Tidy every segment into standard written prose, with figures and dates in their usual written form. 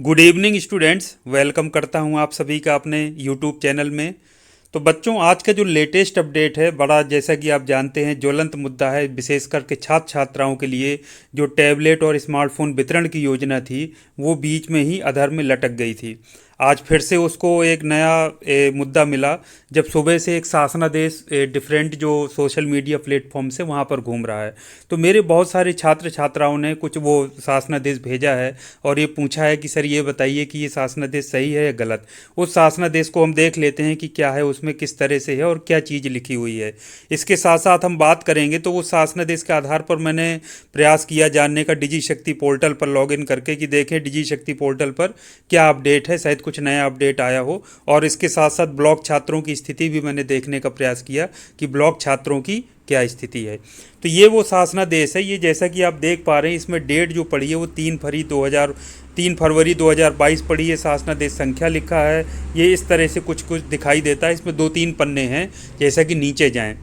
Good evening students. Welcome करता हूं आप सभी का अपने यूट्यूब चैनल में। तो बच्चों, आज का जो लेटेस्ट अपडेट है, बड़ा जैसा कि आप जानते हैं ज्वलंत मुद्दा है, विशेष करके छात्र छात्राओं के लिए। जो टैबलेट और स्मार्टफोन वितरण की योजना थी, वो बीच में ही अधर में लटक गई थी। आज फिर से उसको एक नया मुद्दा मिला, जब सुबह से एक शासनादेश डिफरेंट जो सोशल मीडिया प्लेटफॉर्म से वहाँ पर घूम रहा है। तो मेरे बहुत सारे छात्र छात्राओं ने कुछ वो शासनादेश भेजा है और ये पूछा है कि सर ये बताइए कि ये शासनादेश सही है या गलत। उस शासनादेश को हम देख लेते हैं कि क्या है उसमें, किस तरह से है और क्या चीज़ लिखी हुई है। इसके साथ साथ हम बात करेंगे तो उस शासनादेश के आधार पर मैंने प्रयास किया जानने का डिजी शक्ति पोर्टल पर लॉगिन करके कि देखें डिजी शक्ति पोर्टल पर क्या अपडेट है, शायद कुछ नया अपडेट आया हो। और इसके साथ साथ ब्लॉक छात्रों की स्थिति भी मैंने देखने का प्रयास किया कि ब्लॉक छात्रों की क्या स्थिति है। तो ये वो शासनादेश है। ये जैसा कि आप देख पा रहे हैं, इसमें डेट जो पड़ी है वो 3 फरवरी 2022 पड़ी है। शासनादेश संख्या लिखा है। ये इस तरह से कुछ कुछ दिखाई देता है। इसमें 2-3 पन्ने हैं, जैसा कि नीचे जाएं।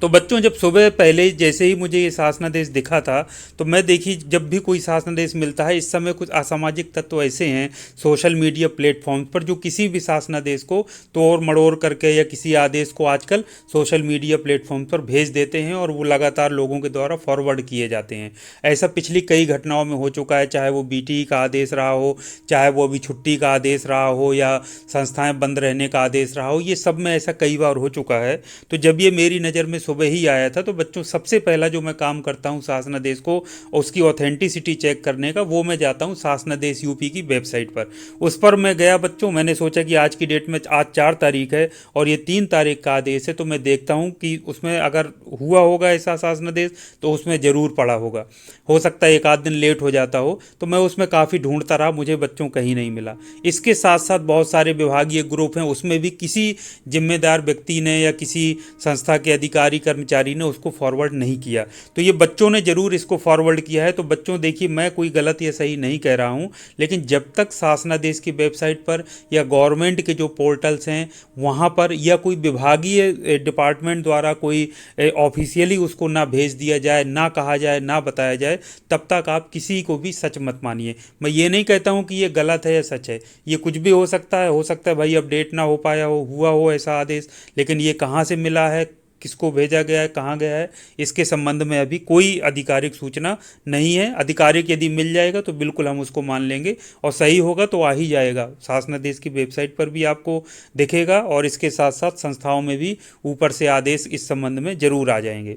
तो बच्चों, जब सुबह पहले जैसे ही मुझे ये शासनादेश दिखा था, तो मैं देखी जब भी कोई शासनादेश मिलता है, इस समय कुछ असामाजिक तत्व ऐसे हैं सोशल मीडिया प्लेटफॉर्म्स पर जो किसी भी शासनादेश को तोड़ मड़ोड़ करके या किसी आदेश को आजकल सोशल मीडिया प्लेटफॉर्म पर भेज देते हैं और वो लगातार लोगों के द्वारा फॉरवर्ड किए जाते हैं। ऐसा पिछली कई घटनाओं में हो चुका है, चाहे वो बीटी का आदेश रहा हो, चाहे वो अभी छुट्टी का आदेश रहा हो, या संस्थाएं बंद रहने का आदेश रहा हो। ये सब में ऐसा कई बार हो चुका है। तो जब ये मेरी नज़र में सुबह ही आया था, तो बच्चों सबसे पहला जो मैं काम करता हूँ शासनादेश को उसकी ऑथेंटिसिटी चेक करने का, वो मैं जाता हूँ शासनादेश यूपी की वेबसाइट पर। उस पर मैं गया बच्चों। मैंने सोचा कि आज की डेट में, आज 4 तारीख है और ये 3 तारीख का आदेश है, तो मैं देखता हूँ कि उसमें अगर हुआ होगा ऐसा शासनादेश तो उसमें ज़रूर पड़ा होगा। हो सकता है एक आध दिन लेट हो जाता हो। तो मैं उसमें काफ़ी ढूंढता रहा, मुझे बच्चों कहीं नहीं मिला। इसके साथ साथ बहुत सारे विभागीय ग्रुप हैं, उसमें भी किसी जिम्मेदार व्यक्ति ने या किसी संस्था के अधिकारी कर्मचारी ने उसको फॉरवर्ड नहीं किया। तो ये बच्चों ने ज़रूर इसको फॉरवर्ड किया है। तो बच्चों देखिए, मैं कोई गलत या सही नहीं कह रहा हूँ, लेकिन जब तक शासनादेश की वेबसाइट पर या गवर्नमेंट के जो पोर्टल्स हैं वहाँ पर, या कोई विभागीय डिपार्टमेंट द्वारा कोई ऑफिशियली उसको ना भेज दिया जाए, ना कहा जाए, ना बताया जाए, तब तक आप किसी को भी सच मत मानिए। मैं ये नहीं कहता हूँ कि ये गलत है या सच है, ये कुछ भी हो सकता है। हो सकता है भाई अपडेट ना हो पाया हो, हुआ हो ऐसा आदेश, लेकिन ये कहाँ से मिला है, किसको भेजा गया है, कहाँ गया है, इसके संबंध में अभी कोई आधिकारिक सूचना नहीं है। आधिकारिक यदि मिल जाएगा तो बिल्कुल हम उसको मान लेंगे, और सही होगा तो आ ही जाएगा। शासनादेश की वेबसाइट पर भी आपको दिखेगा और इसके साथ साथ संस्थाओं में भी ऊपर से आदेश इस संबंध में जरूर आ जाएंगे।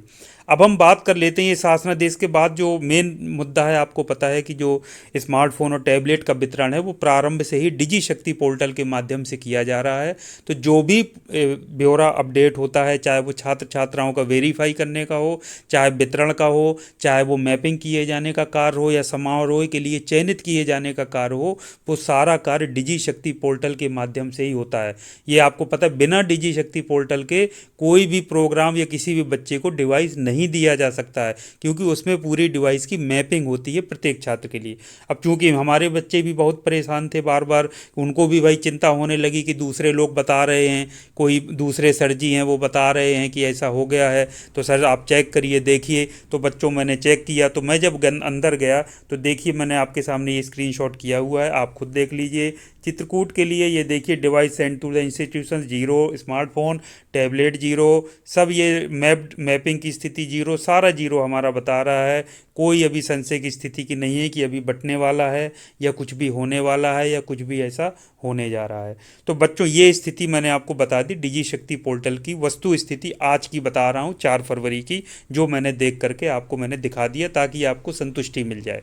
अब हम बात कर लेते हैं ये शासनादेश के बाद जो मेन मुद्दा है। आपको पता है कि जो स्मार्टफोन और टैबलेट का वितरण है वो प्रारंभ से ही डिजी शक्ति पोर्टल के माध्यम से किया जा रहा है। तो जो भी ब्यौरा अपडेट होता है, चाहे वो छात्र छात्राओं का वेरीफाई करने का हो, चाहे वितरण का हो, चाहे वो मैपिंग किए जाने का कार्य हो, या समारोह के लिए चयनित किए जाने का कार्य हो, वो सारा कार्य डिजी शक्ति पोर्टल के माध्यम से ही होता है। ये आपको पता है, बिना डिजी शक्ति पोर्टल के कोई भी प्रोग्राम या किसी भी बच्चे को डिवाइस नहीं दिया जा सकता है, क्योंकि उसमें पूरी डिवाइस की मैपिंग होती है प्रत्येक छात्र के लिए। अब चूंकि हमारे बच्चे भी बहुत परेशान थे बार बार, उनको भी भाई चिंता होने लगी कि दूसरे लोग बता रहे हैं, कोई दूसरे सर जी हैं वो बता रहे हैं कि ऐसा हो गया है, तो सर आप चेक करिए, देखिए। तो बच्चों मैंने चेक किया, तो मैं जब अंदर गया तो देखिए मैंने आपके सामने ये स्क्रीनशॉट किया हुआ है, आप खुद देख लीजिए। चित्रकूट के लिए ये देखिए, device sent to the institution 0, smartphone tablet 0, सब ये मैपिंग की स्थिति 0, सारा 0 हमारा बता रहा है। कोई अभी संशय की स्थिति की नहीं है कि अभी बटने वाला है या कुछ भी होने वाला है या कुछ भी ऐसा होने जा रहा है। तो बच्चों, ये स्थिति मैंने आपको बता दी डिजी शक्ति पोर्टल की वस्तु स्थिति आज की बता रहा हूँ, 4 फरवरी की, जो मैंने देख करके आपको मैंने दिखा दिया ताकि आपको संतुष्टि मिल जाए।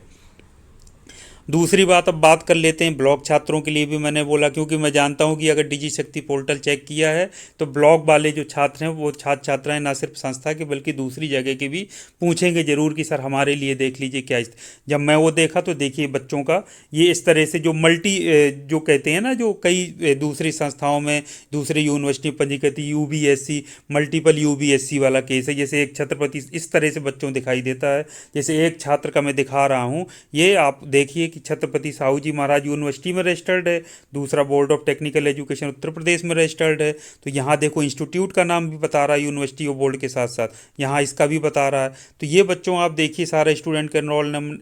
दूसरी बात, अब बात कर लेते हैं ब्लॉक छात्रों के लिए भी मैंने बोला, क्योंकि मैं जानता हूं कि अगर डिजी शक्ति पोर्टल चेक किया है तो ब्लॉक वाले जो छात्र हैं, वो छात्र छात्राएं ना सिर्फ संस्था के बल्कि दूसरी जगह के भी पूछेंगे जरूर कि सर हमारे लिए देख लीजिए क्या जब मैं वो देखा तो देखिए बच्चों का ये इस तरह से जो मल्टी जो कहते हैं ना, जो कई दूसरी संस्थाओं में, दूसरी यूनिवर्सिटी पंजीकृत यूबीएससी, मल्टीपल यूबीएससी वाला केस है। जैसे एक छत्रपति, इस तरह से बच्चों दिखाई देता है। जैसे एक छात्र का मैं दिखा रहा हूँ, ये आप देखिए कि छत्रपति साहू जी महाराज यूनिवर्सिटी में रजिस्टर्ड है, दूसरा board of technical education Uttar Pradesh में रजिस्टर्ड है। तो यहाँ देखो इंस्टीट्यूट का नाम भी बता रहा है यूनिवर्सिटी और बोर्ड के साथ साथ, यहाँ इसका भी बता रहा है। तो ये बच्चों आप देखिए सारे स्टूडेंट के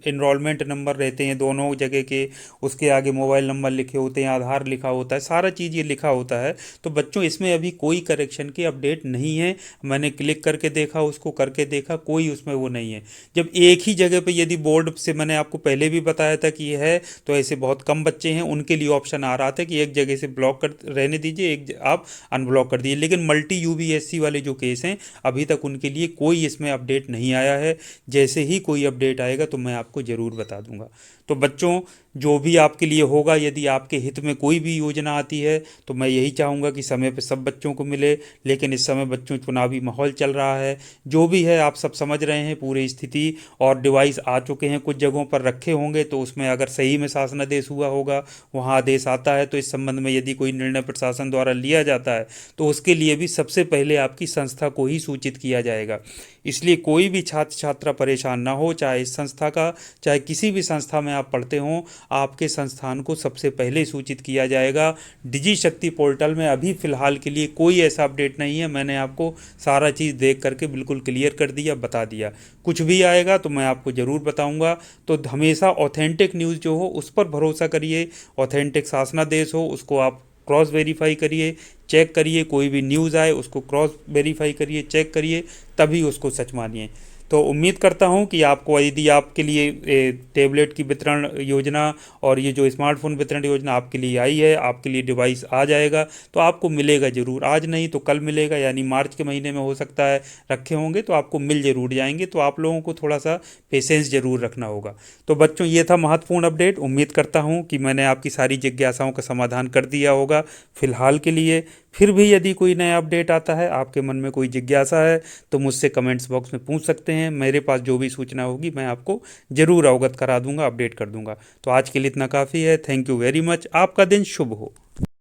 इनरोलमेंट नंबर रहते हैं दोनों जगह के, उसके आगे मोबाइल नंबर लिखे होते हैं, आधार लिखा होता है, सारा चीज़ ये लिखा होता है। तो बच्चों इसमें अभी कोई करेक्शन की अपडेट नहीं है, मैंने क्लिक करके देखा, उसको करके देखा, कोई उसमें वो नहीं है। जब एक ही जगह पे यदि बोर्ड से, मैंने आपको पहले भी बताया था कि ये है, तो ऐसे बहुत कम बच्चे हैं उनके लिए ऑप्शन आ रहा था कि एक जगह से ब्लॉक कर रहने दीजिए, आप अनब्लॉक कर दीजिए। लेकिन मल्टी यूबीएससी वाले जो केस हैं अभी तक उनके लिए कोई इसमें अपडेट नहीं आया है। जैसे ही कोई अपडेट आएगा तो मैं आपको ज़रूर बता दूंगा। तो बच्चों जो भी आपके लिए होगा, यदि आपके हित में कोई भी योजना आती है तो मैं यही चाहूँगा कि समय पे सब बच्चों को मिले। लेकिन इस समय बच्चों चुनावी माहौल चल रहा है, जो भी है आप सब समझ रहे हैं पूरी स्थिति, और डिवाइस आ चुके हैं, कुछ जगहों पर रखे होंगे, तो उसमें अगर सही में शासनादेश हुआ होगा, वहाँ आदेश आता है, तो इस संबंध में यदि कोई निर्णय प्रशासन द्वारा लिया जाता है तो उसके लिए भी सबसे पहले आपकी संस्था को ही सूचित किया जाएगा। इसलिए कोई भी छात्र छात्रा परेशान ना हो, चाहे इस संस्था का, चाहे किसी भी संस्था में आप पढ़ते हों, आपके संस्थान को सबसे पहले सूचित किया जाएगा। डिजी शक्ति पोर्टल में अभी फ़िलहाल के लिए कोई ऐसा अपडेट नहीं है, मैंने आपको सारा चीज़ देख करके बिल्कुल क्लियर कर दिया, बता दिया। कुछ भी आएगा तो मैं आपको ज़रूर बताऊंगा। तो हमेशा ऑथेंटिक न्यूज़ जो हो उस पर भरोसा करिए, ऑथेंटिक शासनादेश हो उसको आप क्रॉस वेरीफाई करिए, चेक करिए, कोई भी न्यूज़ आए उसको क्रॉस वेरीफाई करिए, चेक करिए, तभी उसको सच मानिए। तो उम्मीद करता हूं कि आपको, यदि आपके लिए टैबलेट की वितरण योजना और ये जो स्मार्टफोन वितरण योजना आपके लिए आई है, आपके लिए डिवाइस आ जाएगा तो आपको मिलेगा ज़रूर, आज नहीं तो कल मिलेगा, यानी मार्च के महीने में हो सकता है रखे होंगे, तो आपको मिल ज़रूर जाएंगे। तो आप लोगों को थोड़ा सा पेशेंस ज़रूर रखना होगा। तो बच्चों ये था महत्वपूर्ण अपडेट। उम्मीद करता हूँ कि मैंने आपकी सारी जिज्ञासाओं का समाधान कर दिया होगा फिलहाल के लिए। फिर भी यदि कोई नया अपडेट आता है, आपके मन में कोई जिज्ञासा है, तो मुझसे कमेंट्स बॉक्स में पूछ सकते हैं। मेरे पास जो भी सूचना होगी मैं आपको ज़रूर अवगत करा दूंगा, अपडेट कर दूंगा। तो आज के लिए इतना काफ़ी है। Thank you very much. आपका दिन शुभ हो।